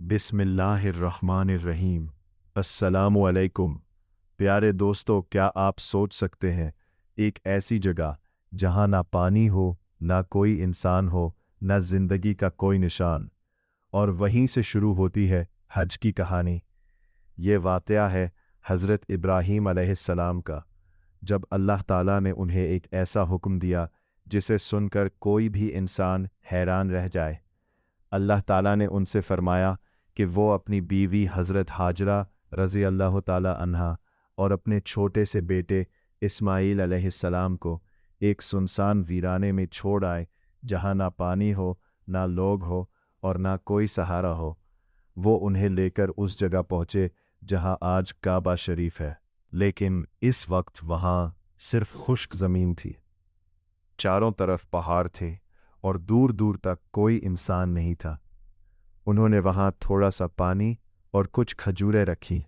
बिस्मिल्लाहिर्रहमानिर्रहीम। अस्सलामु अलैकुम। प्यारे दोस्तों, क्या आप सोच सकते हैं एक ऐसी जगह जहां ना पानी हो, ना कोई इंसान हो, ना जिंदगी का कोई निशान, और वहीं से शुरू होती है हज की कहानी। ये वाक़या है हज़रत इब्राहीम अलैहिस्सलाम का, जब अल्लाह ताला ने उन्हें एक ऐसा हुक्म दिया जिसे सुनकर कोई भी इंसान हैरान रह जाए। अल्लाह ताला ने उनसे फरमाया कि वो अपनी बीवी हज़रत हाजरा रज़ी अल्लाह ताला अन्हा और अपने छोटे से बेटे इस्माईल अलैहिस्सलाम को एक सुनसान वीराने में छोड़ आए, जहाँ ना पानी हो, ना लोग हो और ना कोई सहारा हो। वो उन्हें लेकर उस जगह पहुँचे जहाँ आज काबा शरीफ है, लेकिन इस वक्त वहाँ सिर्फ खुश्क ज़मीन थी। चारों तरफ पहाड़ थे और दूर दूर तक कोई इंसान नहीं था। उन्होंने वहाँ थोड़ा सा पानी और कुछ खजूरें रखी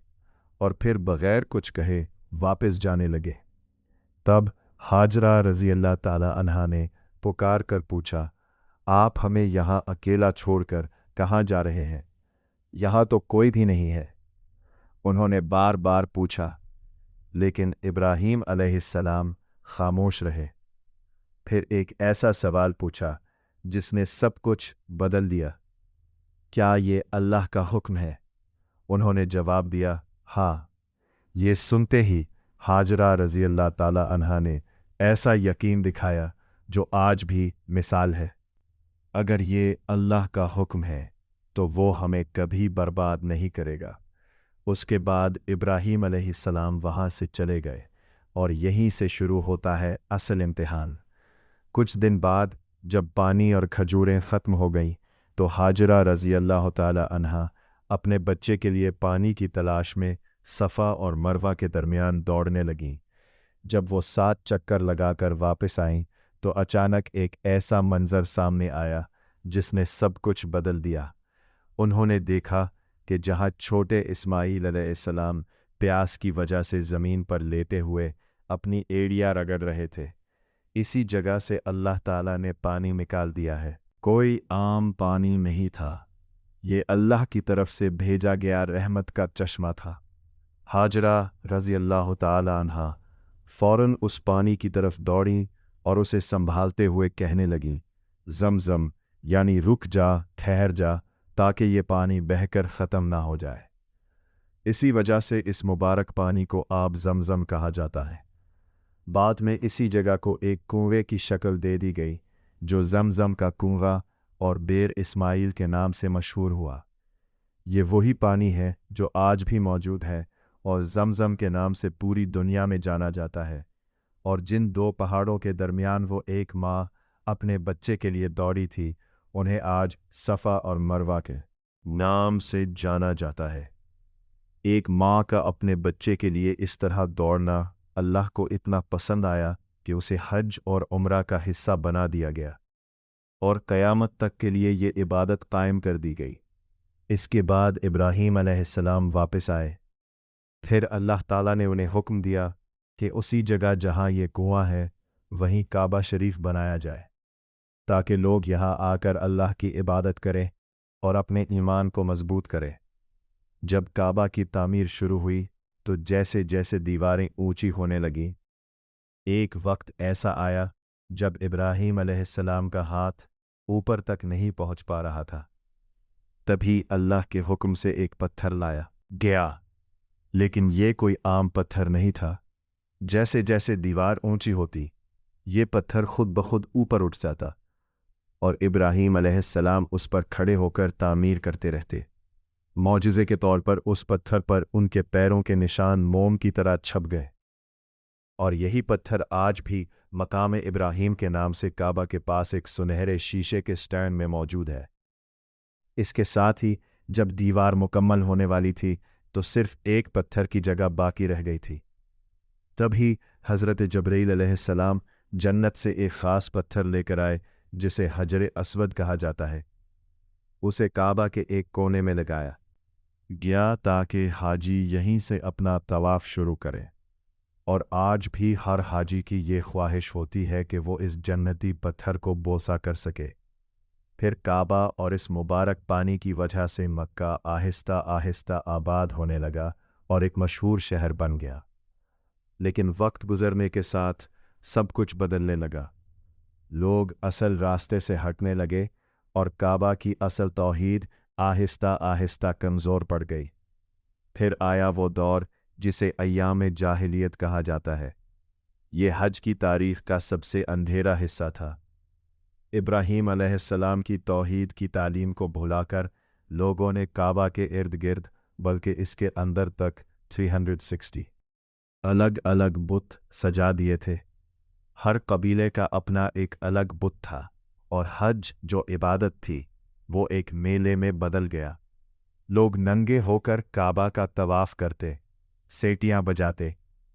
और फिर बग़ैर कुछ कहे वापस जाने लगे। तब हाजरा रज़ी अल्लाह ताला अन्हा ने पुकार कर पूछा, आप हमें यहाँ अकेला छोड़कर कहाँ जा रहे हैं? यहाँ तो कोई भी नहीं है। उन्होंने बार बार पूछा, लेकिन इब्राहीम अलैहिस्सलाम खामोश रहे। फिर एक ऐसा सवाल पूछा जिसने सब कुछ बदल दिया, क्या ये अल्लाह का हुक्म है? उन्होंने जवाब दिया, हाँ। ये सुनते ही हाजरा रज़ी अल्लाह ताला अन्हा ने ऐसा यकीन दिखाया जो आज भी मिसाल है। अगर ये अल्लाह का हुक्म है तो वो हमें कभी बर्बाद नहीं करेगा। उसके बाद इब्राहीम अलैहिस्सलाम वहाँ से चले गए और यहीं से शुरू होता है असल इम्तिहान। कुछ दिन बाद जब पानी और खजूरें ख़त्म हो गईं तो हाजरा रज़ी अल्लाह ताला अन्हा अपने बच्चे के लिए पानी की तलाश में सफ़ा और मरवा के दरमियान दौड़ने लगीं। जब वो 7 चक्कर लगाकर वापस आईं तो अचानक एक ऐसा मंज़र सामने आया जिसने सब कुछ बदल दिया। उन्होंने देखा कि जहाँ छोटे इस्माईल अलैहिस्सलाम प्यास की वजह से ज़मीन पर लेटे हुए अपनी एड़ियाँ रगड़ रहे थे, इसी जगह से अल्लाह ताला ने पानी निकाल दिया है। कोई आम पानी नहीं था, ये अल्लाह की तरफ से भेजा गया रहमत का चश्मा था। हाजरा रज़ी अल्लाह ताला अन्हा फ़ौरन उस पानी की तरफ दौड़ी और उसे संभालते हुए कहने लगीं, ज़मज़म, यानी रुक जा, ठहर जा, ताकि ये पानी बहकर ख़त्म ना हो जाए। इसी वजह से इस मुबारक पानी को आब ज़मज़म कहा जाता है। बाद में इसी जगह को एक कुएं की शक्ल दे दी गई जो ज़मज़म का कुआं और बेर इस्माईल के नाम से मशहूर हुआ। ये वही पानी है जो आज भी मौजूद है और ज़मज़म के नाम से पूरी दुनिया में जाना जाता है। और जिन 2 पहाड़ों के दरमियान वो एक माँ अपने बच्चे के लिए दौड़ी थी, उन्हें आज सफ़ा और मरवा के नाम से जाना जाता है। एक माँ का अपने बच्चे के लिए इस तरह दौड़ना अल्लाह को इतना पसंद आया कि उसे हज और उम्रा का हिस्सा बना दिया गया और क़यामत तक के लिए ये इबादत कायम कर दी गई। इसके बाद इब्राहीम अलैहिस्सलाम वापस आए। फिर अल्लाह ताला ने उन्हें हुक्म दिया कि उसी जगह जहाँ ये कुआं है वहीं काबा शरीफ बनाया जाए, ताकि लोग यहाँ आकर अल्लाह की इबादत करें और अपने ईमान को मजबूत करें। जब काबा की तामीर शुरू हुई तो जैसे जैसे दीवारें ऊंची होने लगीं, एक वक्त ऐसा आया जब इब्राहीम अलैहिस्सलाम का हाथ ऊपर तक नहीं पहुंच पा रहा था। तभी अल्लाह के हुक्म से एक पत्थर लाया गया, लेकिन ये कोई आम पत्थर नहीं था। जैसे जैसे दीवार ऊंची होती, ये पत्थर खुद ब खुद ऊपर उठ जाता और इब्राहीम अलैहिस्सलाम उस पर खड़े होकर तामीर करते रहते। मौजिज़े के तौर पर उस पत्थर पर उनके पैरों के निशान मोम की तरह छप गए और यही पत्थर आज भी मकाम इब्राहीम के नाम से काबा के पास एक सुनहरे शीशे के स्टैंड में मौजूद है। इसके साथ ही जब दीवार मुकम्मल होने वाली थी तो सिर्फ एक पत्थर की जगह बाकी रह गई थी। तभी हज़रत जबरील अलैहिस्सलाम जन्नत से एक ख़ास पत्थर लेकर आए जिसे हजर अस्वद कहा जाता है। उसे काबा के एक कोने में लगाया गया ताकि हाजी यहीं से अपना तवाफ़ शुरू करे। और आज भी हर हाजी की ये ख्वाहिश होती है कि वो इस जन्नती पत्थर को बोसा कर सके। پھر کعبہ اور اس مبارک پانی کی وجہ سے مکہ آہستہ آہستہ آباد ہونے لگا اور ایک مشہور شہر بن گیا۔ لیکن وقت گزرنے کے ساتھ سب کچھ بدلنے لگا۔ لوگ اصل راستے سے ہٹنے لگے اور کعبہ کی اصل توحید آہستہ آہستہ کمزور پڑ گئی۔ پھر آیا وہ دور جسے ایام جاہلیت کہا جاتا ہے۔ یہ حج کی تاریخ کا سب سے اندھیرا حصہ تھا۔ ابراہیم علیہ السلام کی توحید کی تعلیم کو بھلا کر لوگوں نے کعبہ کے ارد گرد بلکہ اس کے اندر تک 360 الگ الگ بت سجا دیے تھے۔ ہر قبیلے کا اپنا ایک الگ بت تھا اور حج جو عبادت تھی وہ ایک میلے میں بدل گیا۔ لوگ ننگے ہو کر کعبہ کا طواف کرتے، سیٹیاں بجاتے،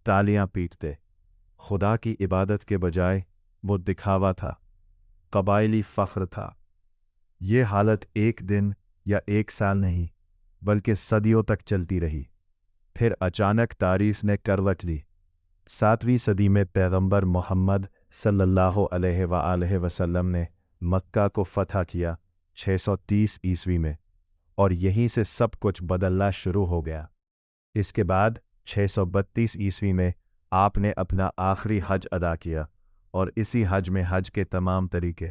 تالیاں پیٹتے۔ خدا کی عبادت کے بجائے وہ دکھاوا تھا، قبائلی فخر تھا۔ یہ حالت ایک دن یا ایک سال نہیں بلکہ صدیوں تک چلتی رہی۔ پھر اچانک تاریخ نے کروٹ لی۔ 7ویں صدی میں پیغمبر محمد صلی اللہ علیہ وآلہ وسلم نے مکہ کو فتح کیا 630 عیسوی میں، اور یہیں سے سب کچھ بدلنا شروع ہو گیا۔ اس کے بعد 632 عیسوی میں آپ نے اپنا آخری حج ادا کیا، اور اسی حج میں حج کے تمام طریقے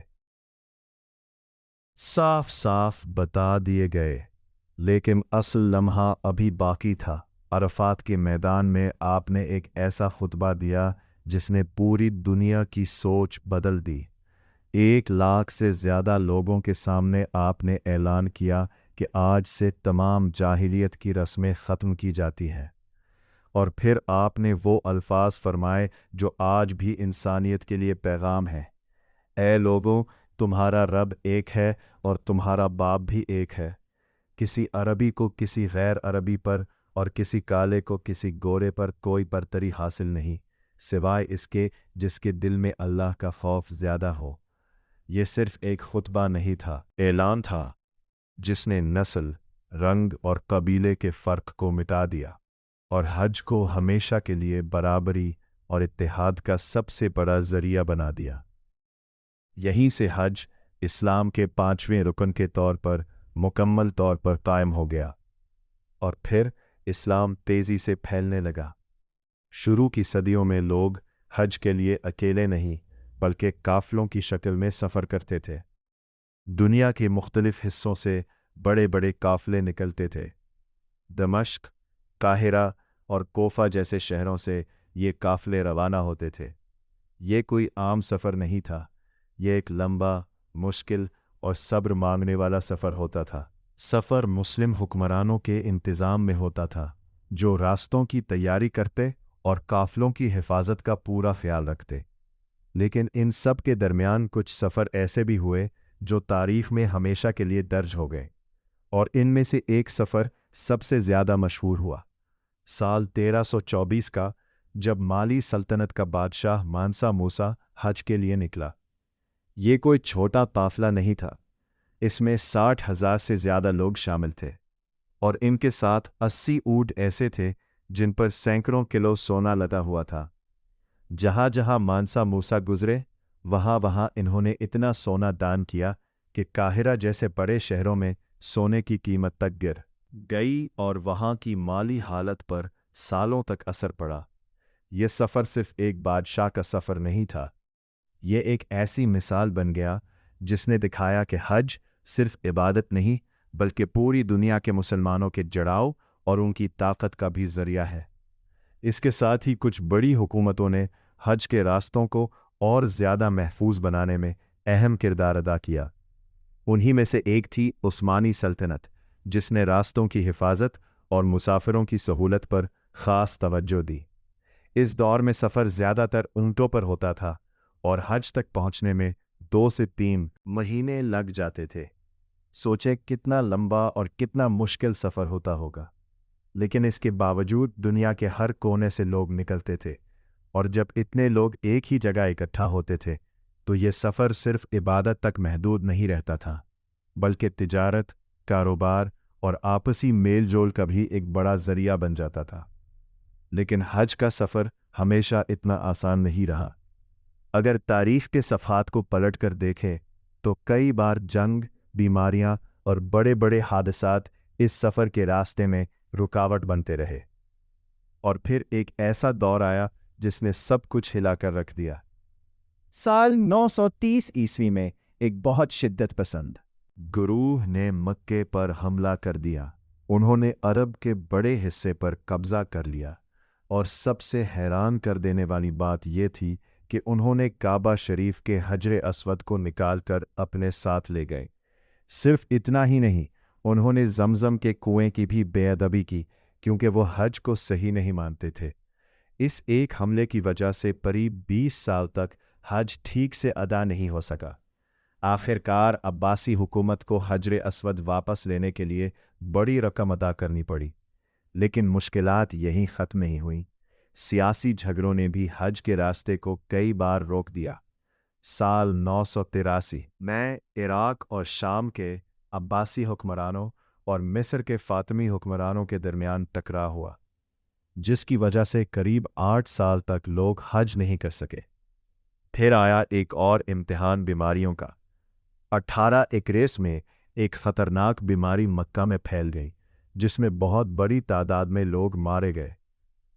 صاف صاف بتا دیے گئے۔ لیکن اصل لمحہ ابھی باقی تھا۔ عرفات کے میدان میں آپ نے ایک ایسا خطبہ دیا جس نے پوری دنیا کی سوچ بدل دی۔ 1 لاکھ سے زیادہ لوگوں کے سامنے آپ نے اعلان کیا کہ آج سے تمام جاہلیت کی رسمیں ختم کی جاتی ہیں، اور پھر آپ نے وہ الفاظ فرمائے جو آج بھی انسانیت کے لیے پیغام ہیں۔ اے لوگوں، تمہارا رب ایک ہے اور تمہارا باپ بھی ایک ہے۔ کسی عربی کو کسی غیر عربی پر اور کسی کالے کو کسی گورے پر کوئی برتری حاصل نہیں، سوائے اس کے جس کے دل میں اللہ کا خوف زیادہ ہو۔ یہ صرف ایک خطبہ نہیں تھا، اعلان تھا جس نے نسل، رنگ اور قبیلے کے فرق کو مٹا دیا، اور حج کو ہمیشہ کے لیے برابری اور اتحاد کا سب سے بڑا ذریعہ بنا دیا۔ یہیں سے حج اسلام کے 5ویں رکن کے طور پر مکمل طور پر قائم ہو گیا، اور پھر اسلام تیزی سے پھیلنے لگا۔ شروع کی صدیوں میں لوگ حج کے لیے اکیلے نہیں بلکہ قافلوں کی شکل میں سفر کرتے تھے۔ دنیا کے مختلف حصوں سے بڑے بڑے قافلے نکلتے تھے۔ دمشق، قاہرہ اور کوفہ جیسے شہروں سے یہ قافلے روانہ ہوتے تھے۔ یہ کوئی عام سفر نہیں تھا، یہ ایک لمبا، مشکل اور صبر مانگنے والا سفر ہوتا تھا۔ سفر مسلم حکمرانوں کے انتظام میں ہوتا تھا، جو راستوں کی تیاری کرتے اور قافلوں کی حفاظت کا پورا خیال رکھتے۔ لیکن ان سب کے درمیان کچھ سفر ایسے بھی ہوئے جو تاریخ میں ہمیشہ کے لیے درج ہو گئے، اور ان میں سے ایک سفر سب سے زیادہ مشہور ہوا۔ سال 1324 کا، جب مالی سلطنت کا بادشاہ مانسا موسیٰ حج کے لیے نکلا۔ یہ کوئی چھوٹا قافلہ نہیں تھا، اس میں 60,000 سے زیادہ لوگ شامل تھے، اور ان کے ساتھ 80 اونٹ ایسے تھے جن پر سینکڑوں کلو سونا لدا ہوا تھا۔ جہاں جہاں مانسا موسیٰ گزرے وہاں وہاں انہوں نے اتنا سونا دان کیا کہ قاہرہ جیسے بڑے شہروں میں سونے کی قیمت تک گر گئی، اور وہاں کی مالی حالت پر سالوں تک اثر پڑا۔ یہ سفر صرف ایک بادشاہ کا سفر نہیں تھا، یہ ایک ایسی مثال بن گیا جس نے دکھایا کہ حج صرف عبادت نہیں بلکہ پوری دنیا کے مسلمانوں کے جڑاؤ اور ان کی طاقت کا بھی ذریعہ ہے۔ اس کے ساتھ ہی کچھ بڑی حکومتوں نے حج کے راستوں کو اور زیادہ محفوظ بنانے میں اہم کردار ادا کیا۔ انہی میں سے ایک تھی عثمانی سلطنت، جس نے راستوں کی حفاظت اور مسافروں کی سہولت پر خاص توجہ دی۔ اس دور میں سفر زیادہ تر اونٹوں پر ہوتا تھا، اور حج تک پہنچنے میں 2 سے 3 مہینے لگ جاتے تھے۔ سوچیں کتنا لمبا اور کتنا مشکل سفر ہوتا ہوگا، لیکن اس کے باوجود دنیا کے ہر کونے سے لوگ نکلتے تھے، اور جب اتنے لوگ ایک ہی جگہ اکٹھا ہوتے تھے تو یہ سفر صرف عبادت تک محدود نہیں رہتا تھا، بلکہ تجارت، کاروبار اور آپسی میل جول کا بھی ایک بڑا ذریعہ بن جاتا تھا۔ لیکن حج کا سفر ہمیشہ اتنا آسان نہیں رہا۔ اگر تاریخ کے صفحات کو پلٹ کر دیکھیں तो कई बार जंग, बीमारियां और बड़े बड़े हादसात इस सफ़र के रास्ते में रुकावट बनते रहे। और फिर एक ऐसा दौर आया जिसने सब कुछ हिलाकर रख दिया। साल 930 ईस्वी में एक बहुत शिद्दत पसंद गुरूह ने मक्के पर हमला कर दिया। उन्होंने अरब के बड़े हिस्से पर कब्जा कर लिया और सबसे हैरान कर देने वाली बात यह थी कि उन्होंने काबा शरीफ के हजर अस्वद को निकालकर अपने साथ ले गए। सिर्फ इतना ही नहीं, उन्होंने जमजम के कुएं की भी बेअदबी की क्योंकि वो हज को सही नहीं मानते थे। इस एक हमले की वजह से करीब 20 साल तक हज ठीक से अदा नहीं हो सका। आखिरकार अब्बासी हुकूमत को हजर अस्वद वापस लेने के लिए बड़ी रकम अदा करनी पड़ी। लेकिन मुश्किलात यहीं ख़त्म नहीं हुई। सियासी झगड़ों ने भी हज के रास्ते को कई बार रोक दिया। साल 983 में इराक और शाम के अब्बासी हुक्मरानों और मिस्र के फ़ातिमी हुक्मरानों के दरमियान टकराव हुआ, जिसकी वजह से करीब 8 साल तक लोग हज नहीं कर सके। फिर आया एक और इम्तिहान बीमारियों का। 1861 में एक ख़तरनाक बीमारी मक्का में फैल गई, जिसमें बहुत बड़ी तादाद में लोग मारे गए,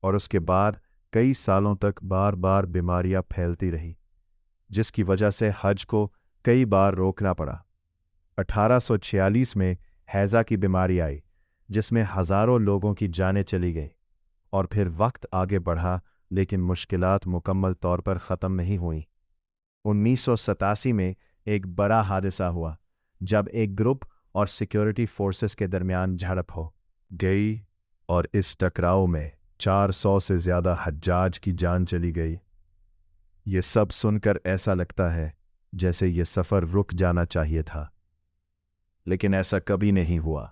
और उसके बाद कई सालों तक बार बार बीमारियां फैलती रही, जिसकी वजह से हज को कई बार रोकना पड़ा। 1846 में हैज़ा की बीमारी आई, जिसमें हज़ारों लोगों की जानें चली गईं। और फिर वक्त आगे बढ़ा, लेकिन मुश्किलात मुकम्मल तौर पर ख़त्म नहीं हुईं। 1987 में एक बड़ा हादसा हुआ, जब एक ग्रुप और सिक्योरिटी फोर्सेस के दरमियान झड़प हो गई, और इस टकराव में 400 से ज़्यादा हज्जाज की जान चली गई। ये सब सुनकर ऐसा लगता है जैसे ये सफ़र रुक जाना चाहिए था, लेकिन ऐसा कभी नहीं हुआ।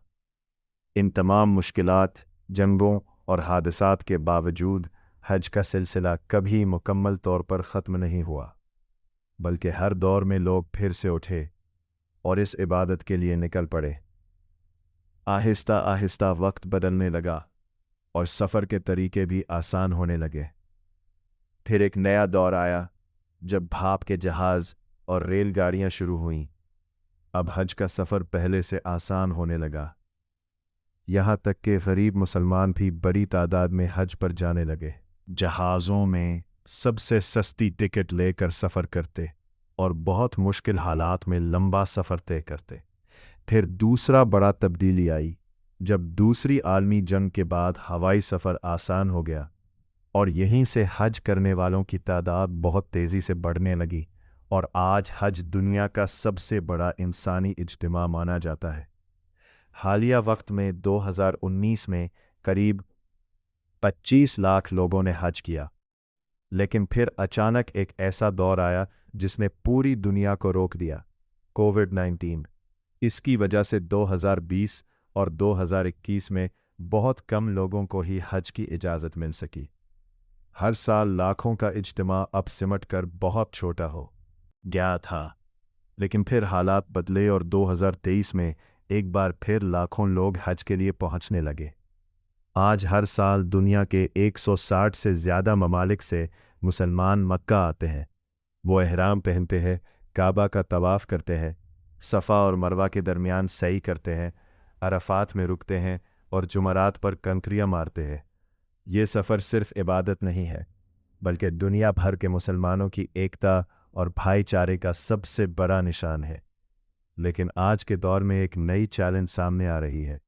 इन तमाम मुश्किलात, जंगों और हादसात के बावजूद हज का सिलसिला कभी मुकम्मल तौर पर ख़त्म नहीं हुआ, बल्कि हर दौर में लोग फिर से उठे और इस इबादत के लिए निकल पड़े। आहिस्ता आहिस्ता वक्त बदलने लगा और सफ़र के तरीके भी आसान होने लगे। फिर एक नया दौर आया जब भाप के जहाज़ और रेलगाड़ियां शुरू हुईं। अब हज का सफ़र पहले से आसान होने लगा। यहाँ तक कि गरीब मुसलमान भी बड़ी तादाद में हज पर जाने लगे। जहाज़ों में सबसे सस्ती टिकट लेकर सफ़र करते और बहुत मुश्किल हालात में लंबा सफ़र तय करते। फिर दूसरा बड़ा तब्दीली आई जब दूसरी आलमी जंग के बाद हवाई सफ़र आसान हो गया, और यहीं से हज करने वालों की तादाद बहुत तेज़ी से बढ़ने लगी, और आज हज दुनिया का सबसे बड़ा इंसानी इज्तिमा माना जाता है। हालिया वक्त में 2019 में करीब 25 लाख लोगों ने हज किया। लेकिन फिर अचानक एक ऐसा दौर आया जिसने पूरी दुनिया को रोक दिया, कोविड-19। इसकी वजह से 2020 और 2021 में बहुत कम लोगों को ही हज की इजाज़त मिल सकी। हर साल लाखों का इज्तिमा अब सिमट कर बहुत छोटा हो गया था, लेकिन फिर हालात बदले और 2023 में एक बार फिर लाखों लोग हज के लिए पहुंचने लगे। आज हर साल दुनिया के 160 से ज़्यादा ममालिक से मुसलमान मक्का आते हैं। वो एहराम पहनते हैं, काबा का तवाफ़ करते हैं, सफ़ा और मरवा के दरमियान सई करते हैं, अरफात में रुकते हैं और जुमरात पर कंकरियाँ मारते हैं। ये सफ़र सिर्फ़ इबादत नहीं है, बल्कि दुनिया भर के मुसलमानों की एकता और भाईचारे का सबसे बड़ा निशान है। लेकिन आज के दौर में एक नई चैलेंज सामने आ रही है,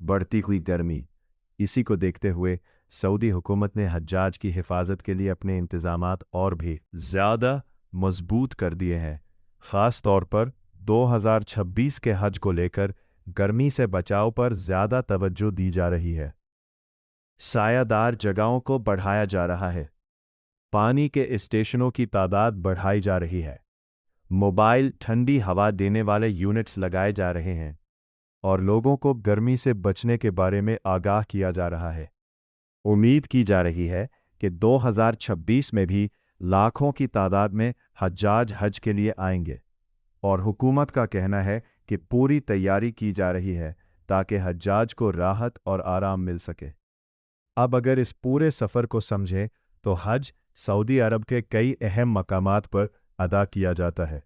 बढ़ती हुई गर्मी। इसी को देखते हुए सऊदी हुकूमत ने हज्जाज की हिफाजत के लिए अपने इंतज़ामात और भी ज़्यादा मजबूत कर दिए हैं। ख़ास तौर पर 2026 के हज को लेकर गर्मी से बचाव पर ज़्यादा तवज्जो दी जा रही है। सायादार जगहों को बढ़ाया जा रहा है, पानी के स्टेशनों की तादाद बढ़ाई जा रही है, मोबाइल ठंडी हवा देने वाले यूनिट्स लगाए जा रहे हैं, और लोगों को गर्मी से बचने के बारे में आगाह किया जा रहा है। उम्मीद की जा रही है कि 2026 में भी लाखों की तादाद में हज्जाज हज के लिए आएंगे, और हुकूमत का कहना है कि पूरी तैयारी की जा रही है ताकि हज्जाज को राहत और आराम मिल सके। अब अगर इस पूरे सफ़र को समझें तो हज सऊदी अरब के कई अहम मकामात पर अदा किया जाता है।